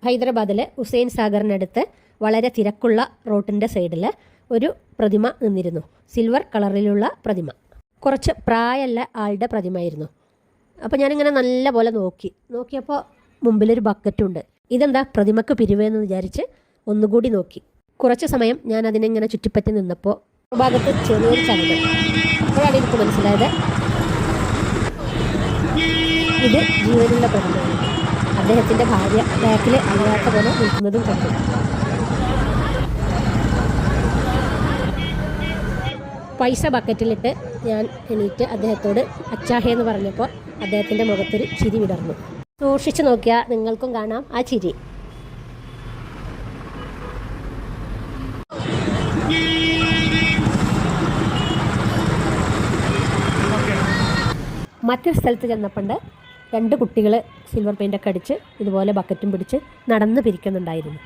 ഹൈദരാബാദിലെ ഹുസൈൻ സാഗറിനടുത്ത് വളരെ തിരക്കുള്ള റോട്ടിൻ്റെ സൈഡിൽ ഒരു പ്രതിമ നിന്നിരുന്നു. സിൽവർ കളറിലുള്ള പ്രതിമ. കുറച്ച് പ്രായമുള്ള ആളുടെ പ്രതിമയായിരുന്നു. അപ്പോൾ ഞാനിങ്ങനെ നല്ല പോലെ നോക്കിയപ്പോൾ മുമ്പിലൊരു ബക്കറ്റുണ്ട്. ഇതെന്താ പ്രതിമക്ക് പിരിവെന്ന് വിചാരിച്ച് ഒന്നുകൂടി നോക്കി. കുറച്ച് സമയം ഞാൻ അതിനെങ്ങനെ ചുറ്റിപ്പറ്റി നിന്നപ്പോൾ ഭാഗത്ത് ചെറിയൊരു ചലനം. അപ്പോഴാണ് എനിക്ക് മനസ്സിലായത് ഇത് ജീവനുള്ള പ്രതിമയാണ്. അദ്ദേഹത്തിൻ്റെ ഭാര്യ ബാക്കിൽ അറിയാത്ത പോലെ നിൽക്കുന്നതും കണ്ടു. പൈസ ബക്കറ്റിലിട്ട് ഞാൻ എണീറ്റ് അദ്ദേഹത്തോട് അച്ചാഹേ എന്ന് പറഞ്ഞപ്പോൾ അദ്ദേഹത്തിൻ്റെ മുഖത്തൊരു ചിരി വിടർന്നു. സൂക്ഷിച്ചു നോക്കിയാൽ നിങ്ങൾക്കും കാണാം ആ ചിരി. മറ്റൊരു സ്ഥലത്ത് ചെന്നപ്പോണ്ട് 2 കുട്ടികൾ സിൽവർ പെയിൻ്റൊക്കെ അടിച്ച് ഇതുപോലെ ബക്കറ്റും പിടിച്ച് നടന്ന് പിരിക്കുന്നുണ്ടായിരുന്നു.